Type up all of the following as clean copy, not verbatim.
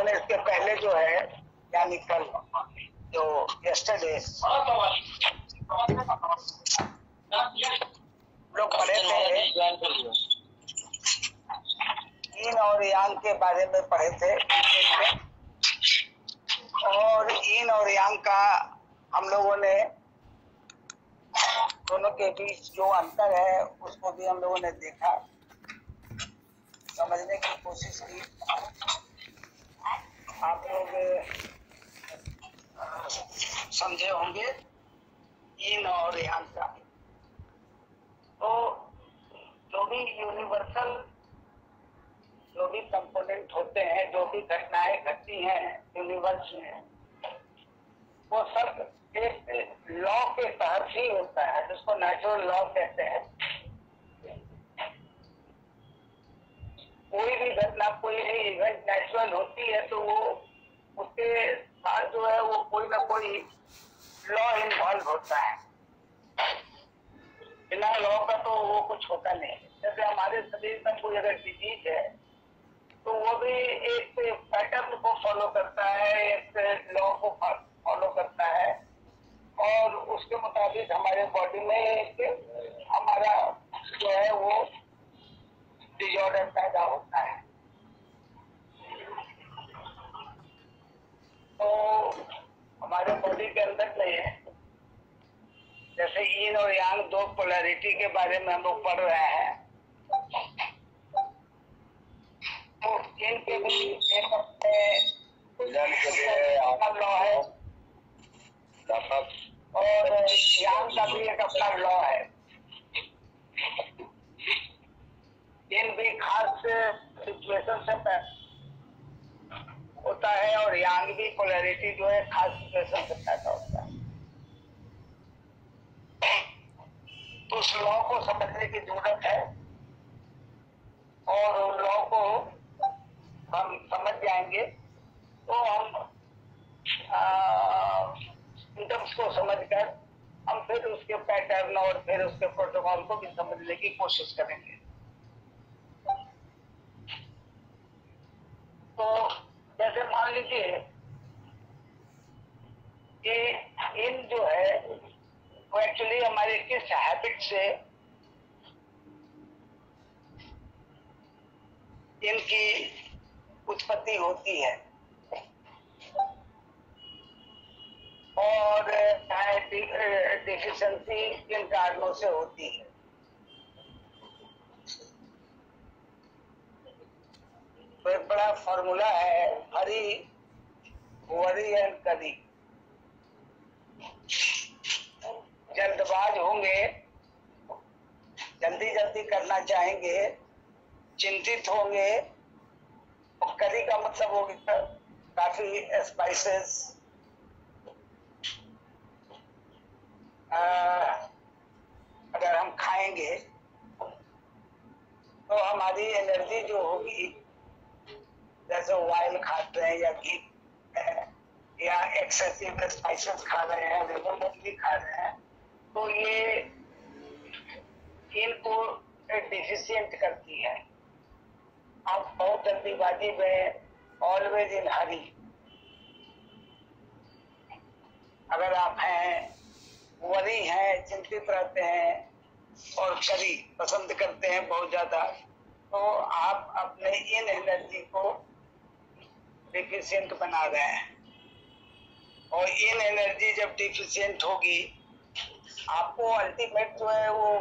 ने इसके पहले जो है यानी कल जो यस्टरडे लोग पढ़े थे यीन और यांग के बारे में पढ़े थे डिटेल में, और यीन और यांग का हम लोगों ने दोनों के बीच जो अंतर है उसको भी हम लोगों ने देखा, समझने की कोशिश की। आप लोग समझे होंगे यीन और यांग का। तो जो भी यूनिवर्सल जो भी कंपोनेंट होते हैं, जो भी घटनाएं घटती हैं यूनिवर्स में, वो सब एक लॉ के तहत ही होता है, जिसको नेचुरल लॉ कहते हैं। कोई भी घटना, कोई भी इवेंट नेचुरल होती है तो वो उसके साथ जो है वो कोई ना कोई लॉ इन्वॉल्व होता है। बिना लॉ का तो वो कुछ होता नहीं। जैसे हमारे शरीर में कोई अगर डिजीज है तो वो भी एक पैटर्न को फॉलो करता है, एक लॉ को फॉलो करता है, और उसके मुताबिक हमारे बॉडी में एक हमारा जो है वो डिजॉर्डर पैदा होता है। तो हमारे बॉडी के अंदर नहीं है, जैसे यीन और यांग दो पोलैरिटी के बारे में हम लोग पढ़ रहे हैं, तो इनके भी एक अपना लॉ है और यांग का भी एक अपना लॉ है। इन भी खास सिचुएशन से होता है और यांग भी पोलैरिटी जो है खास सिचुएशन से पैदा होता है। तो उस लॉ को समझने की जरूरत है, और उन लॉ को हम समझ जाएंगे तो हम सिम्टम्स को समझकर हम फिर उसके पैटर्न और फिर उसके प्रोटोकॉल को भी समझने की कोशिश करेंगे। तो जैसे मान लीजिए कि इन जो है वो एक्चुअली हमारे किस हैबिट से इनकी उत्पत्ति होती है, और डिफिशिएंसी किन कारणों से होती है। तो एक बड़ा फॉर्मूला है, हरी वरी एंड करी। जल्दबाज होंगे, जल्दी जल्दी करना चाहेंगे, चिंतित होंगे, और करी का मतलब होगा काफी स्पाइसेस, अगर हम खाएंगे तो हमारी एनर्जी जो होगी, जैसे ऑयल खाते हैं या घी या एक्सेसिव स्पाइसेस खा रहे हैं, रेगुलरली खा रहे हैं, तो ये इनको डिफिशिएंट करती है। आप बहुत जल्दीबाजी में, ऑलवेज इन हरी अगर आप हैं, वरी हैं, चिंतित रहते हैं और करी पसंद करते हैं बहुत ज्यादा, तो आप अपने इन एनर्जी को डिफिशिएंट बना रहे हैं। और इन एनर्जी जब डिफिशिएंट होगी, आपको अल्टीमेट जो है वो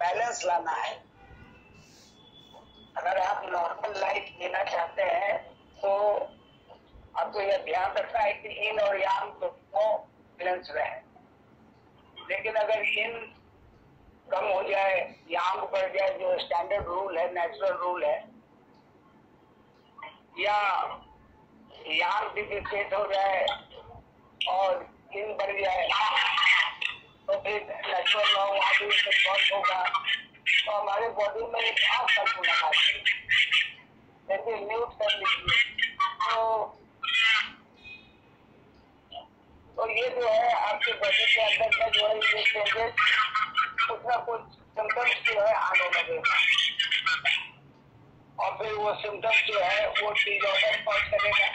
बैलेंस लाना है। अगर आप नॉर्मल लाइफ जीना चाहते हैं तो आपको यह ध्यान रखना है कि इन और यांग दोनों बैलेंस रहे। लेकिन अगर इन कम हो जाए, यांग बढ़ जाए, जो स्टैंडर्ड रूल है, नेचुरल रूल है, या यांग डिफिशिएंट हो जाए और इन बढ़ जाए, तो फिर नेचुरल लॉ वहाँ भी इन्वॉल्व होगा। तो हमारे बॉडी में एक खास फॉर्मूला है, जैसे म्यूट कर लीजिए। तो ये जो है आपके बॉडी के अंदर में जो है ये चेंजेस कुछ ना कुछ सिम्टम्स जो है आने लगेगा, और फिर वो वो सिम्टम्स जो है वो डिसऑर्डर कॉज करेगा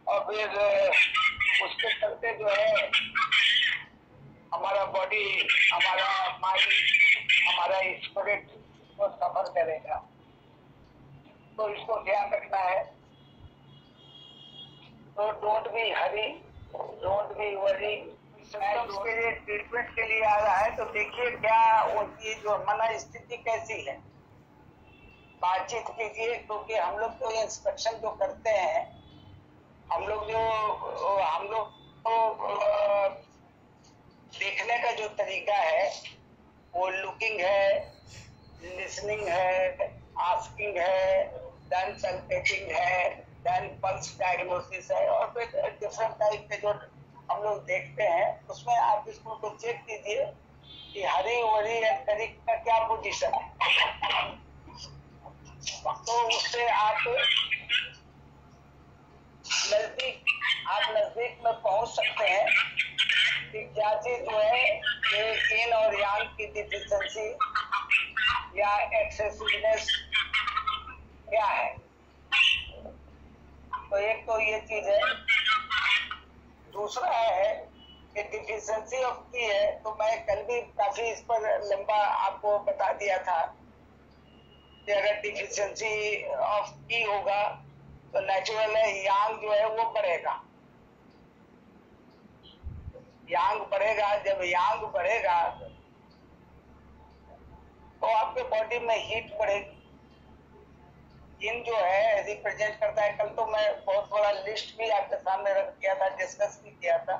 और फिर उसके चलते जो है हमारा बॉडी, हमारा माइंड, हमारा स्पिरिट वो सफर करेगा। तो इसको ध्यान रखना है। तो don't be Hari, don't be worry. Symptoms के लिए ट्रीटमेंट के लिए आ रहा है तो देखिए क्या उनकी जो मन स्थिति कैसी है, बातचीत कीजिए। क्योंकि हम लोग तो इंस्पेक्शन जो करते हैं, हम लोग तो देखने का जो तरीका है वो लुकिंग है, लिसनिंग है, आस्किंग है, देन पल्पेटिंग है, देन पल्स डायग्नोसिस है और फिर डिफरेंट टाइप के जो हम लोग देखते हैं उसमें आप इसको तो चेक कीजिए कि हरी वरी एंड तरीक का क्या पोजीशन है। तो उससे आप नजदीक में पहुंच सकते हैं कि क्या चीज जो है ये इन और यांग की डिफिशिएंसी या एक्सेसिवनेस क्या है। तो एक तो ये चीज है। दूसरा है कि डिफिशिएंसी ऑफ की है, तो मैं कल भी काफी इस पर लंबा आपको बता दिया था कि अगर डिफिशिएंसी ऑफ की होगा तो नेचुरल है यांग जो है वो बढ़ेगा। यांग बढ़ेगा, जब यांग बढ़ेगा तो आपके बॉडी में हीट बढ़ेगी। इन जो है रिप्रेजेंट करता है, कल तो मैं बहुत बड़ा लिस्ट भी आपके सामने रख किया था, डिस्कस भी किया था,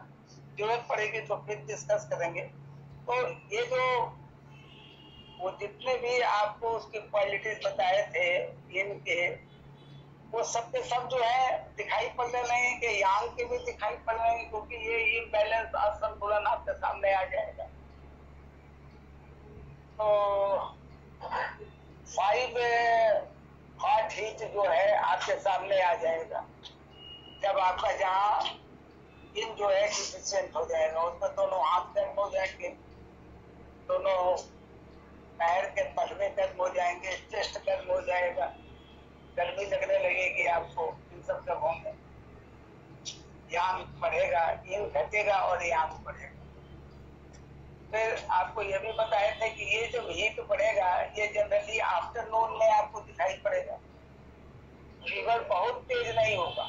जरूरत पड़ेगी तो फिर डिस्कस करेंगे। तो ये जो वो जितने भी आपको उसकी क्वालिटीज बताए थे इनके, वो सब के सब जो है दिखाई पड़ रहे हैं कि यांग के भी दिखाई पड़ रहे हैं, क्योंकि ये इम्बैलेंस असंतुलन आपके सामने आ जाएगा। तो 5 हॉट हीट जो है आपके सामने आ जाएगा जब आपका जहाँ इन जो है डिफिशिएंट हो जाएगा। उसमें दोनों हाथ गर्म हो जाएंगे, दोनों पैर के पलवे गर्म हो जाएंगे, चेस्ट गर्म हो जाएगा, गर्मी लगने लगेगी आपको इन सब जगहों में। यांग बढ़ेगा, इन घटेगा और यांग बढ़ेगा। फिर आपको ये भी बताए थे कि ये जो हीट बढ़ेगा ये जनरली आफ्टरनून में आपको दिखाई पड़ेगा। फीवर बहुत तेज नहीं होगा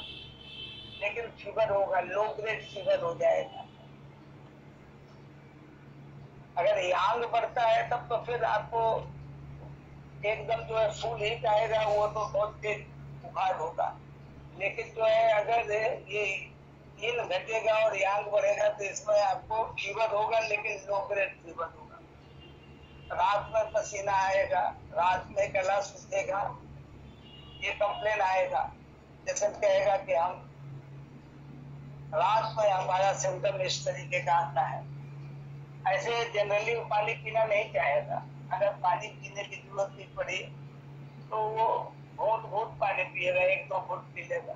लेकिन फीवर होगा, लो ग्रेड फीवर हो जाएगा। अगर यांग बढ़ता है तब तो फिर आपको एकदम जो है फुल हीट आएगा, वो तो बहुत तेज बुखार होगा। लेकिन जो है अगर ये इन घटेगा और यांग बढ़ेगा तो इसमें आपको फीवर होगा लेकिन लो ग्रेड फीवर होगा। रात में पसीना आएगा, रात में गला सूखेगा, ये कंप्लेन आएगा। जैसे कहेगा कि हम रात में हमारा सिम्टम इस तरीके का आता है। ऐसे जनरली पानी पीना नहीं चाहेगा। अगर पानी पीने की जरूरत नहीं पड़ी तो वो घूंट पानी पिएगा, 1-2 घूंट पी लेगा।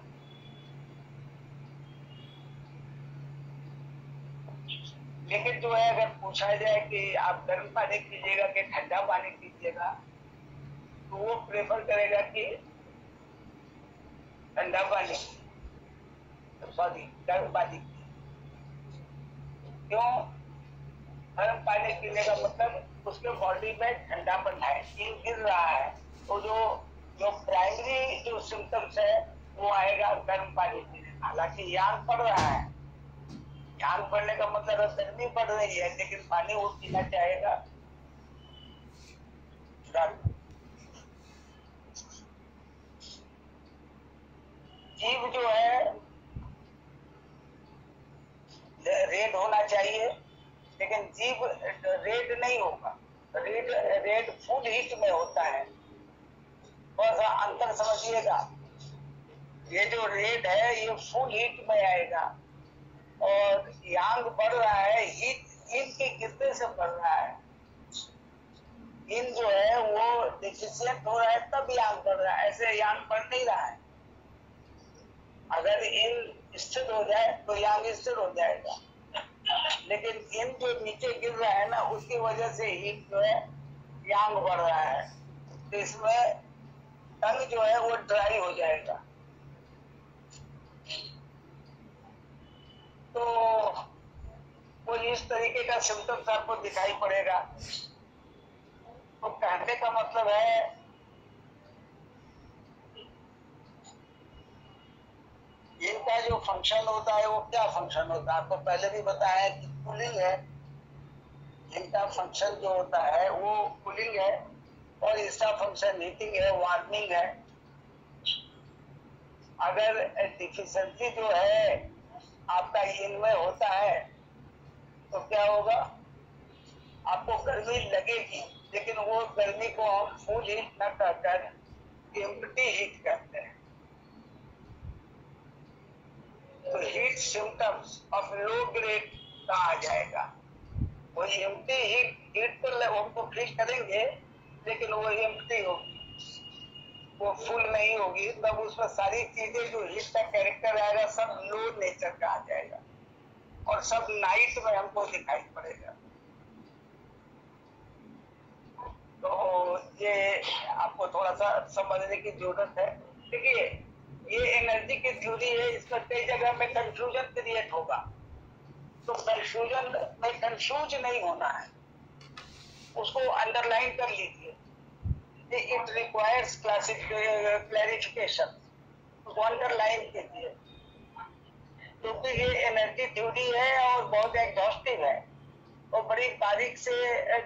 लेकिन जो है अगर पूछा जाए कि आप गर्म पानी पीजिएगा कि ठंडा पानी पीजिएगा, तो वो प्रेफर करेगा कि ठंडा पानी, सॉरी गर्म पानी। क्यों? गर्म पानी पीने का मतलब उसके बॉडी में ठंडापन है, हीट गिर रहा है, तो जो प्राइमरी जो सिम्टम्स है वो आएगा गर्म पानी पीने। हालांकि यांग पड़ रहा है, यांग पड़ने का मतलब गर्मी पड़ रही है, लेकिन पानी वो पीना चाहेगा गर्म। जीभ जो है रेड होना चाहिए, लेकिन जीभ रेड नहीं होगा। रेड फुल हीट में होता है, थोड़ा सा अंतर समझिएगा। ये जो रेड है ये फुल हीट में आएगा और यांग बढ़ रहा है, हीट इन के गिरने से बढ़ रहा है। इन जो है वो डिफिशिएंट हो रहा है तब यांग बढ़ रहा है, ऐसे यांग बढ़ नहीं रहा है। अगर इन स्थिर हो जाए तो यांग स्थिर हो जाएगा, लेकिन इन जो नीचे गिर रहा है ना उसकी वजह से हीट जो है यांग बढ़ रहा है। तो इसमें टंग जो है वो ड्राई हो जाएगा। तो वो इस तरीके का सिम्टम्स आपको दिखाई पड़ेगा। तो कहने का मतलब है इनका जो फंक्शन होता है वो क्या फंक्शन होता है, आपको पहले भी बताया कि कूलिंग है। इनका फंक्शन जो होता है वो कूलिंग है और इसका फंक्शन हीटिंग है, वार्मिंग है। अगर डिफिशियंसी जो है आपका इनमें होता है तो क्या होगा, आपको गर्मी लगेगी, लेकिन वो गर्मी को हम फुल हीट न कहकर एम्प्टी हीट कहते हैं। तो heat symptoms of low grade कहा जाएगा। वो एम्प्टी हीट तो हमको फील करेंगे, लेकिन वो एम्प्टी होगी, वो फुल नहीं होगी। तब उसमें सारी चीजें जो हीट का कैरेक्टर आएगा सब लो नेचर का आ जाएगा और सब नाइट में हमको दिखाई पड़ेगा। तो ये आपको थोड़ा सा समझने की जरूरत है। देखिए ये एनर्जी की थ्योरी है, इसमें कई जगह में कंफ्यूजन क्रिएट होगा। तो कंफ्यूजन में कंफ्यूज नहीं होना है, उसको अंडरलाइन कर लीजिए। इट रिक्वायर्स क्लैरिफिकेशन, उसको अंडरलाइन कीजिए, क्योंकि ये एनर्जी थ्योरी है और बहुत एग्जॉस्टिव है और बड़ी बारीक से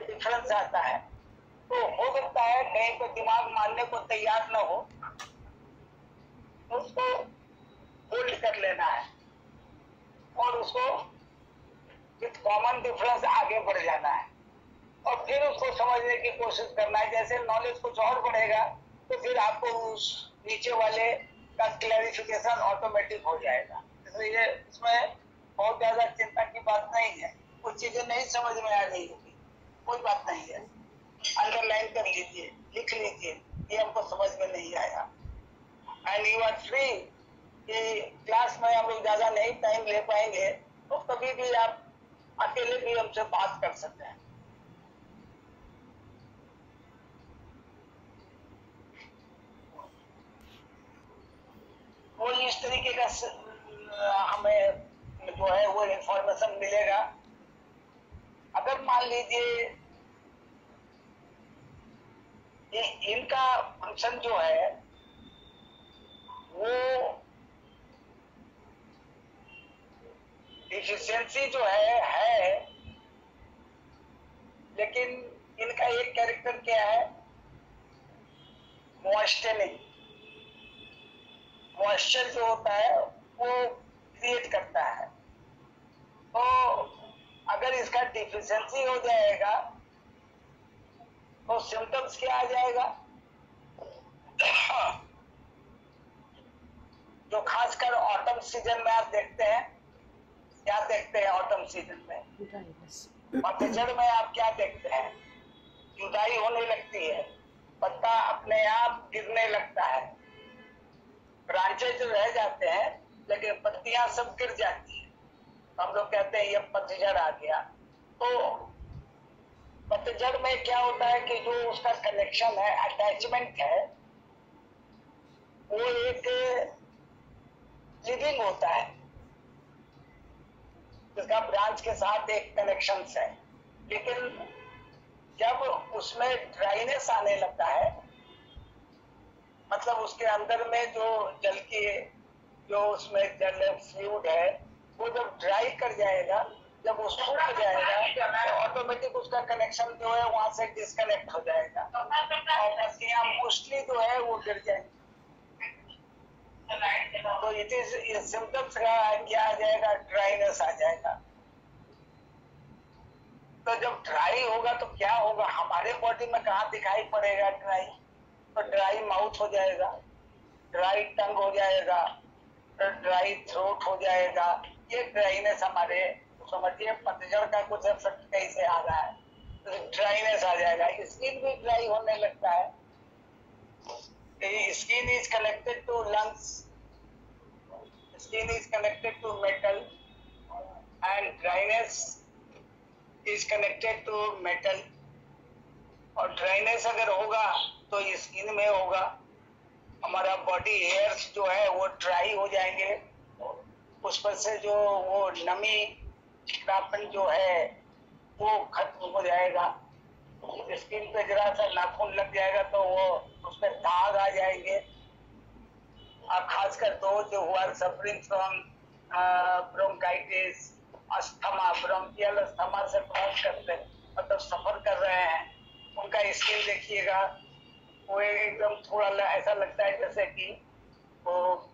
डिफरेंस आता है। तो हो सकता है कहीं पे दिमाग मानने को तैयार न हो, तो उसको होल्ड कर लेना है और उसको विथ कॉमन डिफरेंस आगे बढ़ जाना है और फिर उसको समझने की कोशिश करना है। जैसे नॉलेज कुछ और बढ़ेगा तो फिर आपको उस नीचे वाले का क्लैरिफिकेशन ऑटोमेटिक हो जाएगा। इसलिए इसमें बहुत ज्यादा चिंता की बात नहीं है। कुछ चीजें नहीं समझ में आ रही होगी, कोई बात नहीं है, अंडरलाइन कर लीजिए, लिख लीजिए, ये हमको समझ में नहीं आया। एंड यू आर फ्री कि क्लास में हम लोग ज्यादा नहीं टाइम ले पाएंगे तो कभी भी आप अकेले भी हमसे बात कर सकते हैं। वो इस तरीके का हमें जो है वो इंफॉर्मेशन मिलेगा। अगर मान लीजिए ये इनका फंक्शन जो है वो डिफिशियंसी जो है, लेकिन इनका एक कैरेक्टर क्या है, मॉइस्चरिंग। मॉइस्चर जो होता है वो क्रिएट करता है। तो अगर इसका डिफिशियंसी हो जाएगा तो सिम्टम्स क्या आ जाएगा, जो खासकर ऑटम सीजन में आप देखते हैं। क्या देखते हैं ऑटम सीजन में? पतझड़ में आप क्या देखते हैं? जुदाई होने लगती है, पत्ता अपने आप गिरने लगता है, ब्रांचेज रह जाते हैं लेकिन पत्तियां सब गिर जाती है। हम लोग कहते हैं ये पतझड़ आ गया। तो पतझड़ में क्या होता है कि जो उसका कनेक्शन है, अटैचमेंट है, वो एक लिविंग होता है जिसका ब्रांच के साथ एक कनेक्शन है। लेकिन जब उसमें ड्राइनेस आने लगता है, मतलब उसके अंदर में जो जल की जो उसमें जल फ्लूइड है वो जब ड्राई कर जाएगा, जब वो सूख जाएगा तो ऑटोमेटिक उसका कनेक्शन जो है वहां से डिस्कनेक्ट हो जाएगा और पत्तियां मोस्टली जो है वो गिर जाएंगी। तो इट इज सिम्टम्स का क्या आ जाएगा, ड्राइनेस आ जाएगा। तो जब ड्राई होगा तो क्या होगा, हमारे बॉडी में कहाँ दिखाई पड़ेगा ड्राई? तो ड्राई माउथ हो जाएगा, ड्राई टंग हो जाएगा, ड्राई थ्रोट हो जाएगा। ये ड्राइनेस हमारे, समझिए पतझड़ का कुछ इफेक्ट कैसे आ रहा है, तो ड्राइनेस आ जाएगा। स्किन भी ड्राई होने लगता है। Skin is connected to lungs, skin is connected to metal and dryness is connected to metal. और ड्राइनेस अगर होगा तो स्किन में होगा हमारा बॉडी हेयर्स जो है वो ड्राई हो जाएंगे, उस पर से जो वो नमी चिकनापन जो है वो खत्म हो जाएगा। स्किन पे जरा सा नाखून लग जाएगा तो वो उस पर दाग आ जाएंगे। और खासकर तो जो हुआ suffering from bronchitis, asthma, bronchial asthma से करते मतलब सफर कर रहे हैं, उनका स्किन देखिएगा वो एकदम थोड़ा ऐसा लगता है जैसे कि वो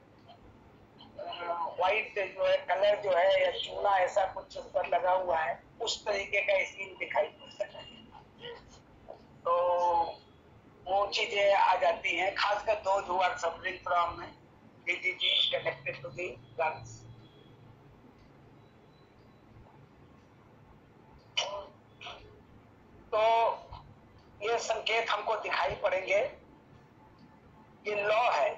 व्हाइट जो है कलर जो है या चूना ऐसा कुछ उस पर लगा हुआ है, उस तरीके का स्किन दिखाई पड़ता है। तो वो चीजें आ जाती हैं, खासकर those who are suffering from disease connected to the lungs. तो ये संकेत हमको दिखाई पड़ेंगे। ये लॉ है,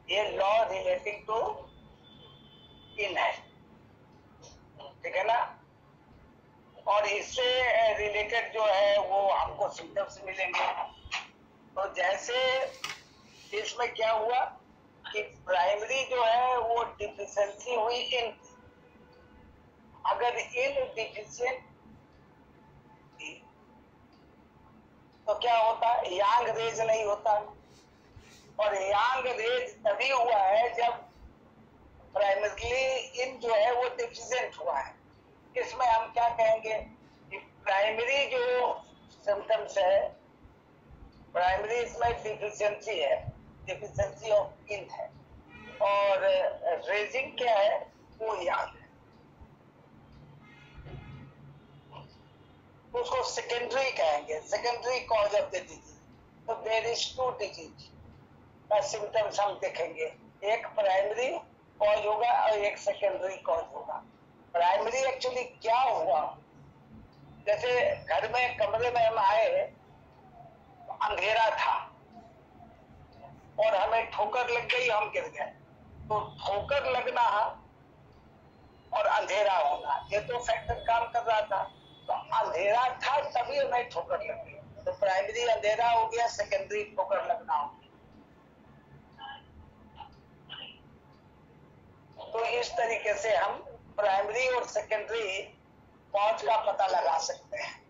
ये लॉ रिलेटिंग टू इन है, ठीक है ना। और इससे रिलेटेड जो है वो हमको सिम्टम्स मिलेंगे। तो जैसे इसमें क्या हुआ कि प्राइमरी जो है वो डिफिशिएंसी हुई इन, अगर इन डिफिशिएंट तो क्या होता है, यांग रेज नहीं होता। और यांग रेज तभी हुआ है जब प्राइमरली इन जो है वो डिफिशिएंट हुआ है। इसमें हम क्या कहेंगे कि प्राइमरी जो सिम्टम्स है, प्राइमरी इसमें डिफिशिएंसी है, डिफिशिएंसी ऑफ इन है, और रेजिंग क्या है, वो यांग है। उसको सेकेंडरी कहेंगे, secondary cause of the disease. तो देयर इज टू डिजीज का सिम्टम्स हम देखेंगे, एक प्राइमरी कॉज होगा और एक सेकेंडरी कॉज होगा। प्राइमरी एक्चुअली क्या हुआ, जैसे घर में कमरे में हम आए, अंधेरा था और हमें ठोकर लग गई, हम गिर गए। तो ठोकर लगना और अंधेरा होना, ये तो फैक्टर काम कर रहा था। तो अंधेरा था तभी हमें ठोकर लग गई, तो प्राइमरी अंधेरा हो गया, सेकेंडरी ठोकर लगना हो गया। तो इस तरीके से हम प्राइमरी और सेकेंडरी कॉज का पता लगा सकते हैं।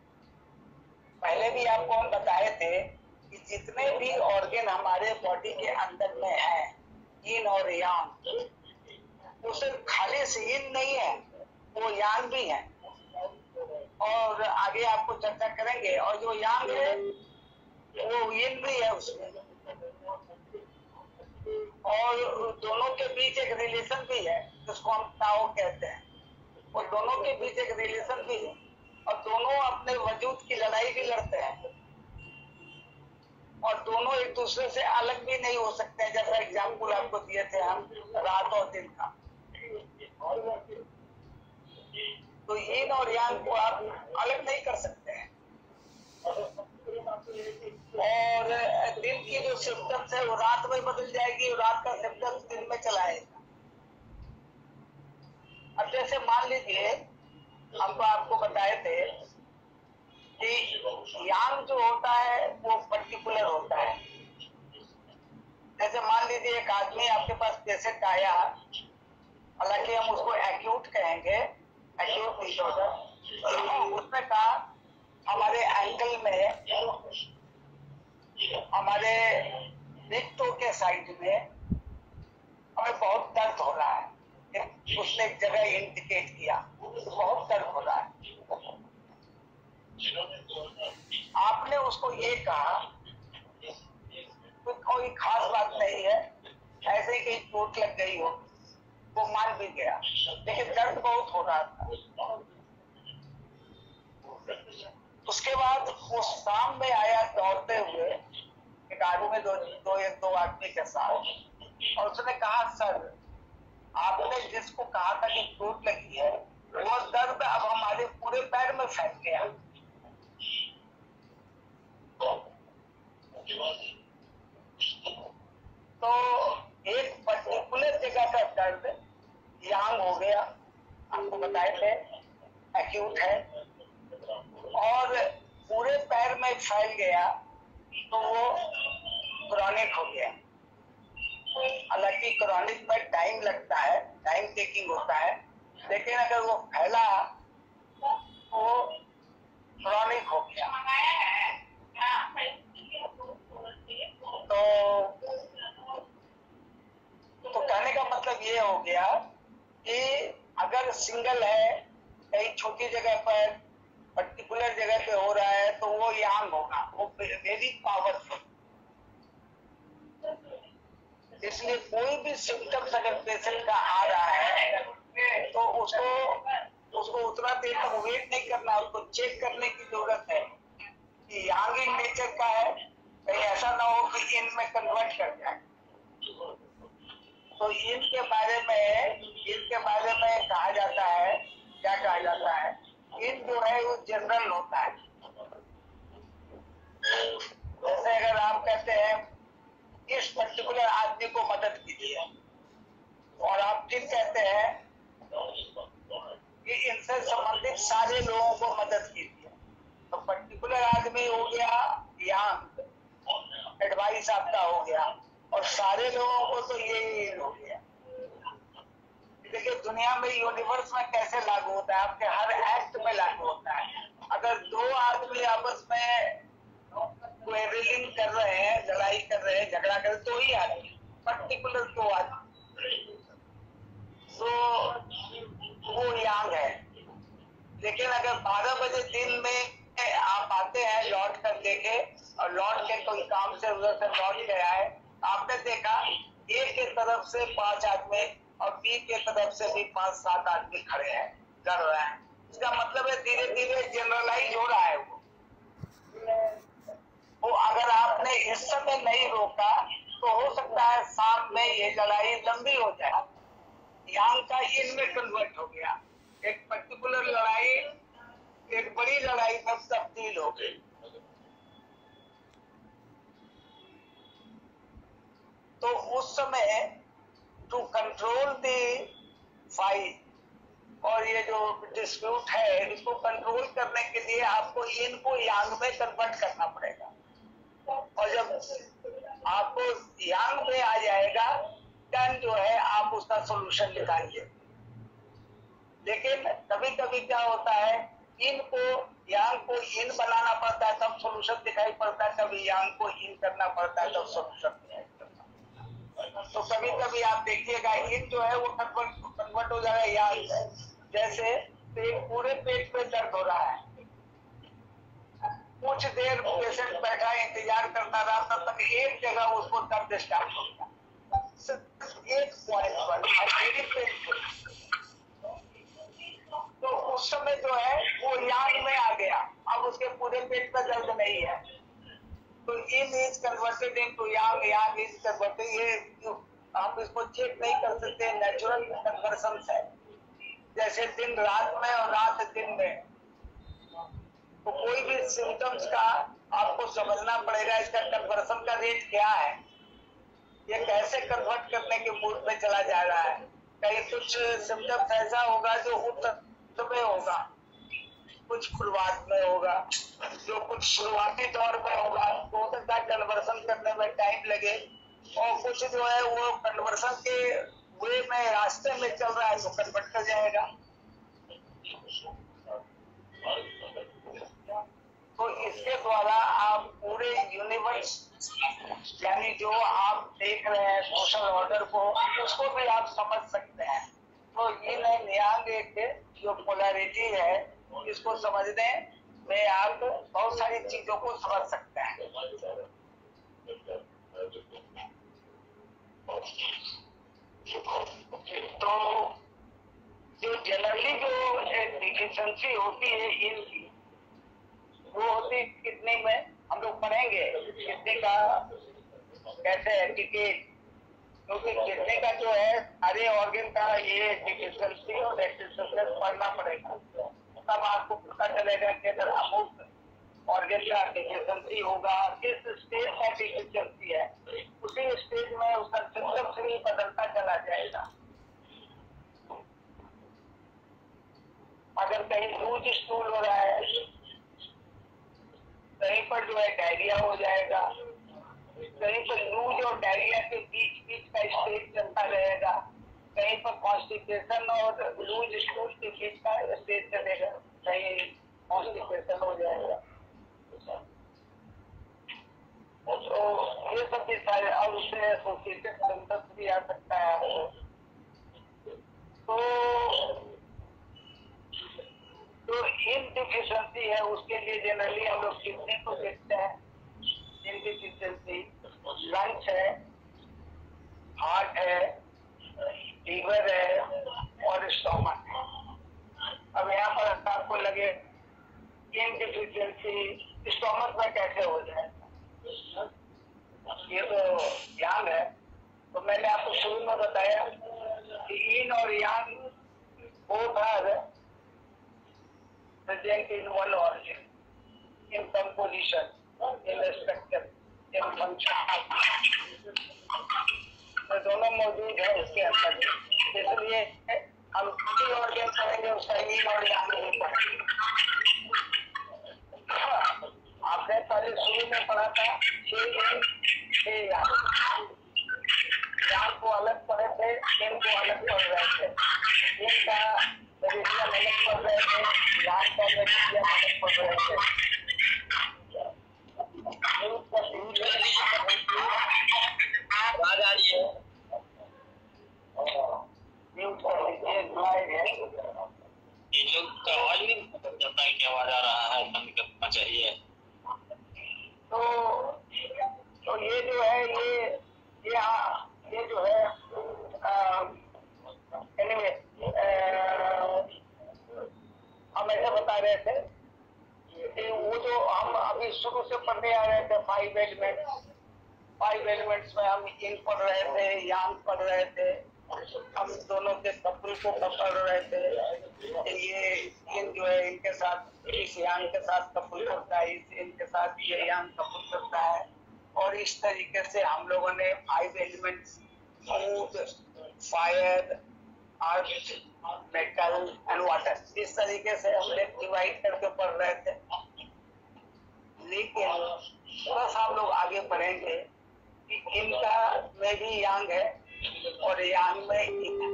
पहले भी आपको हम बताए थे कि जितने भी ऑर्गन हमारे बॉडी के अंदर में है, यिन और यांग, वो सिर्फ खाली से यिन नहीं है, वो यांग भी है। और आगे आपको चर्चा करेंगे। और जो यांग है वो यिन भी है उसमें, और दोनों के बीच एक रिलेशन भी है जिसको हम ताओ कहते हैं। वो दोनों के बीच एक रिलेशन भी है और दोनों अपने वजूद की लड़ाई भी लड़ते हैं और दोनों एक दूसरे से अलग भी नहीं हो सकते हैं। जैसा एग्जाम्पल आपको दिए थे हम रात और दिन का। तो यिन और यांग को आप अलग नहीं कर सकते हैं। और दिन की जो सिम्टम्स है वो रात में बदल जाएगी और रात का सिम्टम्स दिन में चलाएगा। अब जैसे मान लीजिए हम आपको बताए थे कि यांग जो होता है वो पर्टिकुलर होता है। जैसे मान लीजिए एक आदमी आपके पास पेशेंट आया, हालांकि हम उसको एक्यूट कहेंगे, एक्यूट डिसऑर्डर। उसने कहा हमारे एंकल में, हमारे बिग टो के साइड में हमें बहुत दर्द हो रहा है। उसने एक जगह इंडिकेट किया, बहुत दर्द हो रहा है। आपने उसको ये कहा तो कोई खास बात नहीं है, ऐसे ही कहीं चोट लग गई हो, वो मान भी गया, लेकिन दर्द बहुत हो रहा था। उसके बाद वो शाम में आया दौड़ते हुए एक आदमी, दो आदमी के साथ, और उसने कहा सर आपने जिसको कहा था कि चोट लगी है वो दर्द अब हमारे पूरे पैर में फैल गया। तो एक पर्टिकुलर जगह का दर्द यांग हो गया, आपको बताए थे एक्यूट है, और पूरे पैर में फैल गया तो वो क्रॉनिक हो गया। जबकि क्रॉनिक में टाइम लगता है, टाइम टेकिंग होता है, लेकिन अगर वो फैला तो क्रॉनिक हो गया। तो कहने का मतलब ये हो गया कि अगर सिंगल है, कहीं छोटी जगह पर पर्टिकुलर जगह पे हो रहा है तो वो यांग होगा, वो वेरी पावरफुल। इसलिए कोई भी सिम्टम्स अगर पेशेंट का आ रहा है तो उसको उतना देर तक वेट नहीं करना, उसको चेक करने की जरूरत है कि यांग इन नेचर का है, कहीं ऐसा ना हो कि इन में कन्वर्ट कर जाए। तो इनके बारे में कहा जाता है, क्या कहा जाता है, इन जो है वो जनरल होता है। जैसे अगर आप कहते हैं इस पर्टिकुलर आदमी को मदद कीजिए और आप फिर कहते हैं कि इनसे संबंधित सारे लोगों को मदद कीजिए, तो पर्टिकुलर आदमी हो गया, यहाँ एडवाइस आपका हो गया, और सारे लोगों को तो ये हो गया। देखिए दुनिया में, यूनिवर्स में कैसे लागू होता है, आपके हर एक्ट में लागू होता है। अगर दो आदमी आपस में क्वेरलिंग कर रहे हैं, लड़ाई कर रहे हैं, झगड़ा कर रहे हैं, तो ही आदमी, पर्टिकुलर दो आदमी, तो वो यांग है। लेकिन अगर 12 बजे दिन में आप आते हैं, लौट कर देखे, और लौट के कोई काम से उधर से लौट के आए, आपने देखा ए के तरफ से 5 आदमी और बी के तरफ से भी 5-7 आदमी खड़े हैं, लड़ रहे हैं। इसका मतलब है धीरे धीरे जनरलाइज हो रहा है वो अगर आपने इस समय नहीं रोका तो हो सकता है शाम में ये लड़ाई लंबी हो जाए। यांग का इन में कन्वर्ट हो गया, एक पर्टिकुलर लड़ाई एक बड़ी लड़ाई में तब्दील हो गई। तो उस समय टू कंट्रोल द फाइट और ये जो डिस्प्यूट है, इसको कंट्रोल करने के लिए आपको इनको यांग में कन्वर्ट करना पड़ेगा, और जब आपको यांग में आ जाएगा देन जो है आप उसका सोल्यूशन निकालिए। लेकिन कभी कभी क्या होता है, इनको यांग को इन बनाना पड़ता है तब सोल्यूशन दिखाई पड़ता है, कभी यांग को इन करना पड़ता है तब सोल्यूशन दिखाई पड़ता है। तो कभी कभी आप देखिएगा इन जो है वो कन्वर्ट हो जाएगा यांग। जैसे पूरे पेट पे दर्द हो रहा है, कुछ देर पेशेंट बैठा इंतजार करता रहा, तब तक एक जगह उसको दर्द स्टार्ट हो गया, एक पॉइंट पर, तो उस समय जो है वो यांग में आ गया, अब उसके पूरे पेट में दर्द नहीं है, तो yin is converted into yang, yang is converted. ये हम इसको चेक नहीं कर सकते, नेचुरल कन्वर्शन है, जैसे दिन रात में और रात दिन में। तो कोई भी सिम्टम्स का आपको समझना पड़ेगा, इसका कन्वर्सन का रेट क्या है, ये कैसे कन्वर्ट करने के मूड में चला जा रहा है। कहीं कुछ सिम्टम्स ऐसा होगा जो उत्तर में होगा, कुछ शुरुआत में होगा, जो कुछ शुरुआती दौर में होगा, तो हो सकता है कन्वर्सन करने में टाइम लगे, और कुछ जो है वो कन्वर्सन के वे में रास्ते में चल रहा है तो कन्वर्ट कर जाएगा। तो इसके द्वारा आप पूरे यूनिवर्स, यानी जो आप देख रहे हैं सोशल ऑर्डर को, उसको भी आप समझ सकते हैं। तो yin एंड yang एक जो पोलैरिटी है, इसको समझने में आप बहुत सारी चीजों को समझ सकते हैं। तो जो जनरली जो डिफिशिएंसी होती है इनकी, वो होती किडनी में, हम लोग पढ़ेंगे किडनी का कैसे है डिटेल, क्योंकि किडनी का जो है सारे ऑर्गन का ये डिफिशिएंसी और एक्सेसिवनेस पढ़ना पड़ेगा, तब आपको पता चलेगा कि अगर अमुक ऑर्गन का डिफिशिएंसी होगा, किस स्टेज का डिफिशिएंसी है, उसी स्टेज में उसका सिम्टम्स भी बदलता चला जाएगा। अगर कहीं लूज स्टूल हो रहा है, कहीं पर जो है डायरिया हो जाएगा, कहीं पर लूज और डायरिया के बीच बीच का स्टेज चलता कहीं पर कॉन्स्टिपेशन और लूज स्टूल के बीच का स्टेज चलेगा, कहीं कॉन्स्टिपेशन हो जाएगा। तो ये सब भी सारे, और उससे एसोसिएटेड सिम्टम्स भी आ सकता है आपको। तो इनडिफिशियंसी है, उसके लिए जनरली हम लोग किडनी को देखते हैं, इनडिफिशियंसी, लंग्स है, हार्ट है, लीवर है और स्टोमक है। अब यहाँ पर आपको लगे इनडिफिशियंसी स्टोमक में कैसे हो जाए, ये तो यांग है। तो मैंने आपको शुरू में बताया कि इन और यांग both are present in one organ, in composition, in structure, in function। तो दोनों मौजूद है उसके अंदर, इसलिए हम किसी ऑर्गन पढ़ेंगे उसका इन और यांग नहीं पढ़ेंगे। आपने पहले शुरू में पढ़ा था यांग को अलग पढ़े थे, इन को अलग पढ़ रहे थे, इनका मेडिसिन अलग पढ़ रहे थे, यांग का मेडिसिन अलग पढ़ रहे थे। आवाज आ रहा है, बंद करना चाहिए। तो ये जो है ये जो है anyway, हम ऐसे बता रहे थे कि वो जो हम अभी शुरू से पढ़ने आ रहे थे फाइव एलिमेंट्स में हम इन पढ़ रहे थे, यांग पढ़ रहे थे, हम दोनों के कपल को पकड़ रहे थे। ये इन जो है इनके साथ, इस यांग के साथ कपल करता है, इनके साथ ये यांग कपल करता है, और इस तरीके से हम लोगों ने five elements food, fire, earth, metal and water, इस तरीके से हमने डिवाइड करके पढ़ रहे थे। लेकिन थोड़ा सा हम लोग आगे बढ़ेंगे कि इनका में भी यांग है और यांग में इन है,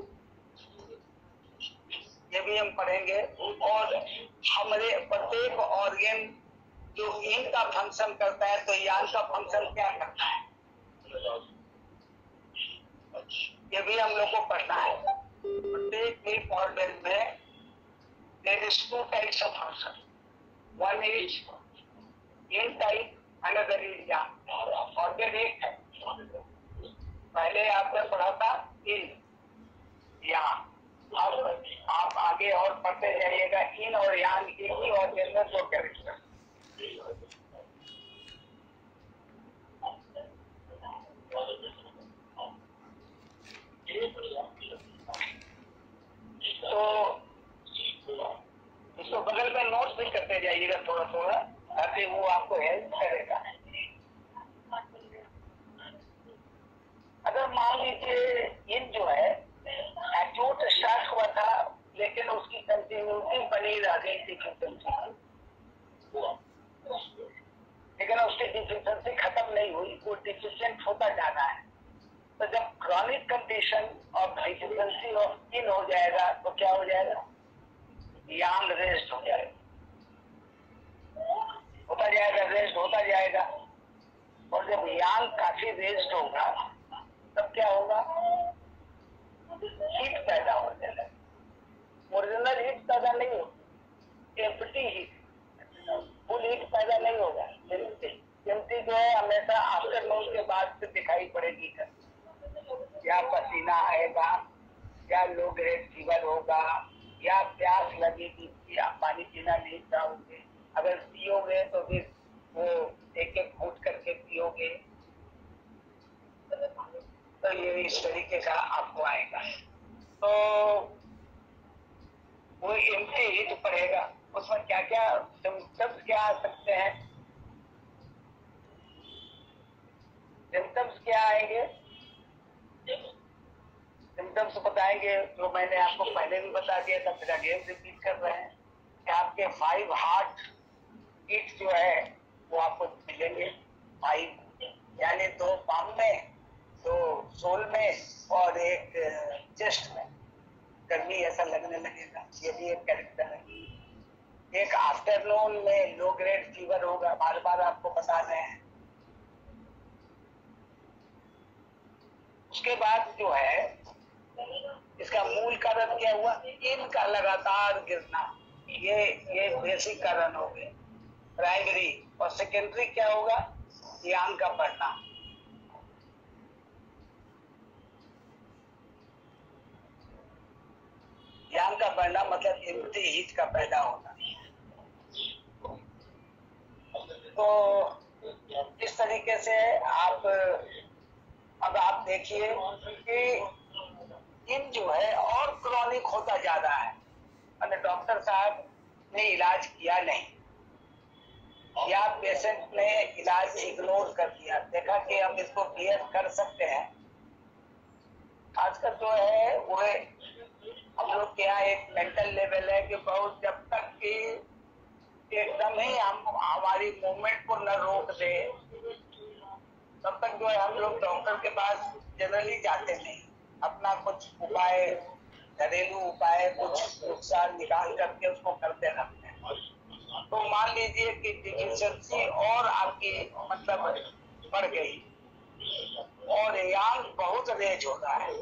ये भी हम पढ़ेंगे। और हमारे प्रत्येक ऑर्गन जो इन का फंक्शन करता है तो यांग का फंक्शन क्या करता है, ये भी हम लोग को पढ़ना है। प्रत्येक ऑर्गन में there is two types of function, one is in type, another is yang। Organ एक है, पहले आपने पढ़ा था इन यांग, अब आप आगे और पढ़ते जाइएगा इन और यांग एक ही ऑर्गन में दो कैरेक्टर। तो इसको बगल में नोट्स भी करते जाइएगा थोड़ा थोड़ा, ताकि वो आपको हेल्प करेगा। अगर मान लीजिए इन जो है एक्यूट स्टार्ट हुआ था, लेकिन उसकी कंटिन्यूटी बनी रह गई डिफिशियंसी, लेकिन उसकी डिफिशियंसी खत्म नहीं हुई, वो डिफिशियंट होता जाना है। तो जब chronic condition of deficiency of yin हो जाएगा तो क्या हो जाएगा, यांग रेस्ट हो जाएगा, होता जाएगा, रेस्ट होता जाएगा। और जब यांग काफी रेस्ट होगा तब क्या होगा, हीट पैदा हो जाएगा। ओरिजिनल हीट पैदा नहीं होगी, एम्प्टी हीट, फुल हीट पैदा नहीं होगा। एम्प्टी जो है हमेशा आफ्टरनून के बाद से दिखाई पड़ेगी, या पसीना आएगा, या लो ग्रेड फीवर होगा, या प्यास लगेगी, या पानी पीना नहीं चाहोगे, अगर पियोगे तो फिर वो एक एक घूंट करके पियोगे, तो ये इस तरीके का आपको आएगा। तो वो एम्प्टी हीट पड़ेगा, उसमें क्या क्या सिम्टम्स क्या आ सकते हैं, सिम्टम्स क्या आएंगे, सिम्टम्स बताएंगे जो मैंने आपको पहले भी बता दिया था, फिर अगेन रिपीट कर रहे हैं कि आपके 5 हार्ट बीट जो है वो आपको मिलेंगे, 5, यानी 2 पाम में, 2 सोल में और एक चेस्ट में। लगने लगेगा, ये भी एक कैरेक्टर है। एक आफ्टरनून में लो ग्रेड फीवर होगा, बार बार आपको बता रहे हैं। उसके बाद जो है इसका मूल कारण क्या हुआ, इनका लगातार गिरना, ये बेसिक कारण हो गए प्राइमरी। और सेकेंडरी क्या होगा, यांग का बढ़ना। यांग का बढ़ना मतलब इम्यूनिटी हीट का पैदा होना। तो इस तरीके से अब आप देखिए कि इन जो है और क्रॉनिक होता जा रहा है, और डॉक्टर साहब ने इलाज किया नहीं, या पेशेंट ने इलाज इग्नोर कर दिया, देखा कि हम इसको क्लियर कर सकते हैं। खासकर जो है वो हम लोग के यहाँ एक मेंटल लेवल है कि बहुत जब तक कि एकदम ही हम हमारी मूवमेंट को न रोक दे तब तक जो है हम लोग डॉक्टर के पास जनरली जाते नहीं। अपना कुछ उपाय, घरेलू उपाय, कुछ नुकसान निकाल करके उसको करते रहते हैं। तो मान लीजिए कि डिफिशियंसी और आपकी मतलब बढ़ गई और यांग बहुत रेज हो रहा है,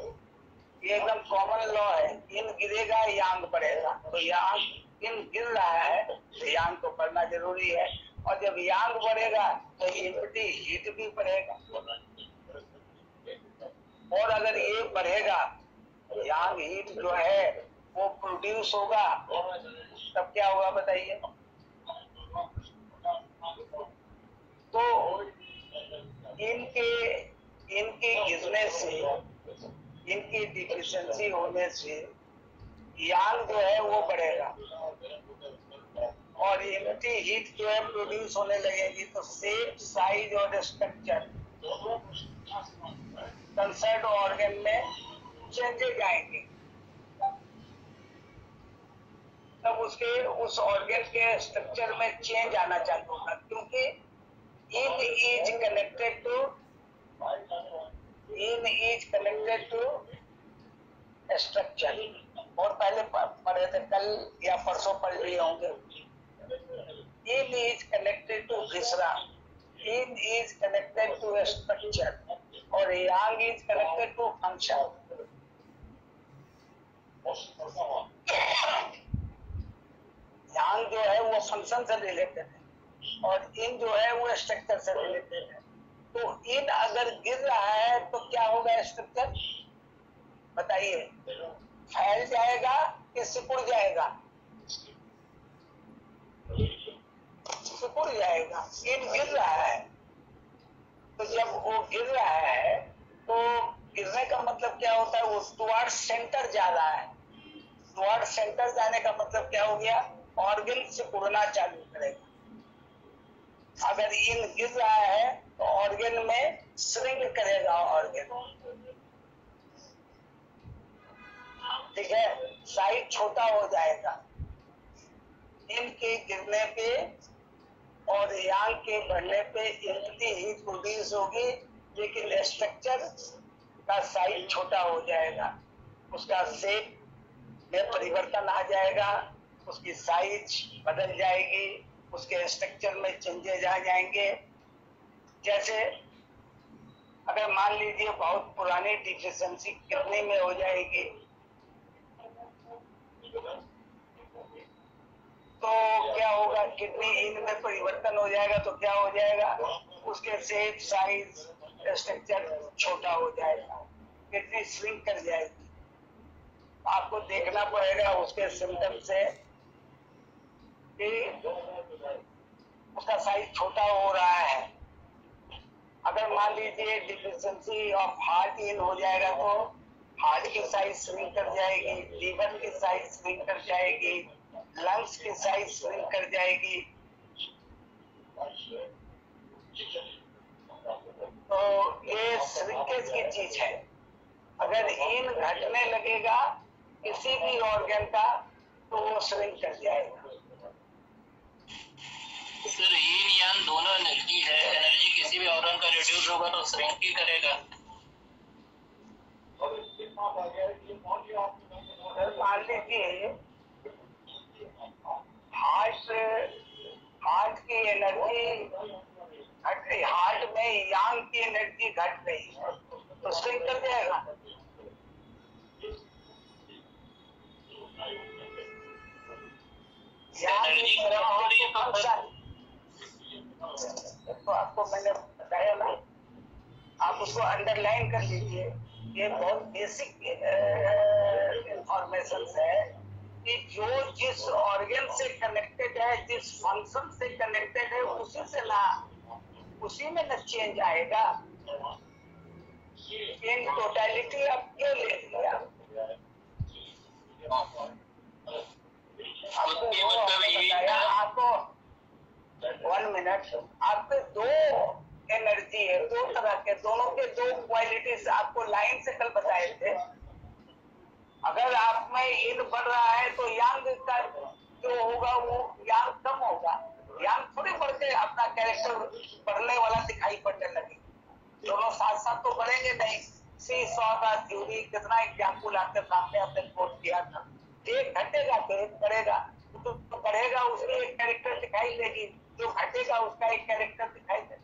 ये एकदम कॉमन लॉ है, इन गिरेगा यांग बढ़ेगा। तो यांग इन गिर रहा है तो यांग तो बढ़ना जरूरी है, और जब यांग बढ़ेगा तो इम्यूनिटी हीट भी बढ़ेगा, और अगर ये बढ़ेगा यांग हीट जो है वो प्रोड्यूस होगा, तब क्या होगा बताइए। तो इनके गिरने से, इनकी डिफिशियंसी होने से यांग जो है वो बढ़ेगा और इम्यूनिटी हीट जो है प्रोड्यूस होने लगेगी। तो शेप, साइज और स्ट्रक्चर कंसर्न ऑर्गन में चेंजेज आएंगे, तब उस ऑर्गन के स्ट्रक्चर में चेंज आना चालू होगा, क्योंकि इन इज कनेक्टेड टू स्ट्रक्चर। और पहले पढ़े थे, कल या परसों पढ़ लिए होंगे। Yin is connected to viscera, yin is connected to structure, और yang is connected to function. Yang जो है वो फंक्शन से रिलेटेड है और इन जो है वो स्ट्रक्चर से रिलेटेड है। तो इन अगर गिर रहा है तो क्या होगा, स्ट्रक्चर बताइए, फैल जाएगा कि सिकुड़ जाएगा? सिकुड़ जाएगा। इन गिर रहा है, तो जब वो गिर रहा है तो गिरने का मतलब क्या होता है, वो टुवर्ड्स सेंटर जा रहा है। टुवर्ड्स सेंटर जाने का मतलब क्या हो गया, ऑर्गन सिकुड़ना चालू करेगा। अगर इन गिर रहा है तो ऑर्गन में श्रिंक करेगा ऑर्गन, ठीक है, साइज छोटा हो जाएगा इनके गिरने पे, और यांग के बढ़ने पे इम्यूनिटी हीट प्रोड्यूस होगी, लेकिन स्ट्रक्चर का साइज छोटा हो जाएगा, उसका शेप में परिवर्तन आ जाएगा, उसकी साइज बदल जाएगी, उसके स्ट्रक्चर में चेंजेज आ जाएंगे। जैसे अगर मान लीजिए बहुत पुरानी डिफिशियंसी किडनी में हो जाएगी, तो क्या होगा, किडनी इनमें परिवर्तन हो जाएगा, तो क्या हो जाएगा, उसके शेप, साइज, स्ट्रक्चर छोटा हो जाएगा, किडनी श्रिंक कर जाएगी। आपको देखना पड़ेगा उसके सिम्टम से कि उसका साइज छोटा हो रहा है। अगर मान लीजिए डिफिशियंसी ऑफ हार्ट इन हो जाएगा तो हार्ट की साइज श्रिंक कर जाएगी, लीवर की साइज श्रिंक कर जाएगी, लंग्स की साइज श्रिंक कर जाएगी। तो ये श्रिंकेज की चीज है। अगर इन घटने लगेगा किसी भी ऑर्गन का तो वो श्रिंक कर जाएगा। सर यीन यान दोनों एनर्जी है, एनर्जी किसी भी ऑर्गन का रिड्यूस होगा तो श्रिंक ही करेगा। मान मान लीजिए हार्ट की एनर्जी घट गई, हार्ट में यांग की एनर्जी घट गई है तो स्विंग कर जाएगा। एनर्जी खत्म हो रही है तो आपको मैंने बताया ना, आप उसको अंडरलाइन कर लीजिए। ये बहुत बेसिक इंफॉर्मेशन है कि जो जिस ऑर्गन से कनेक्टेड है, जिस फंक्शन से कनेक्टेड है, उसी में न चेंज आएगा। इन टोटलिटी आप क्यों ले लिया? आपको 1 मिनट, आपके दो एनर्जी है, दो तरह के, दोनों के दो क्वालिटीज आपको लाइन से कल बताए थे। अगर आप में इन बढ़ रहा है तो यांग का जो होगा वो यांग कम होगा। यांग थोड़ी बढ़ के अपना कैरेक्टर बढ़ने वाला दिखाई पड़ने लगे, दोनों साथ साथ तो बढ़ेंगे नहीं। सी सौ का थ्योरी कितना एग्जाम्पल आपके सामने आपने कोट किया था। एक घटेगा तो एक बढ़ेगा, तो बढ़ेगा उसकी एक कैरेक्टर दिखाई देगी, जो घटेगा उसका एक कैरेक्टर दिखाई देगा।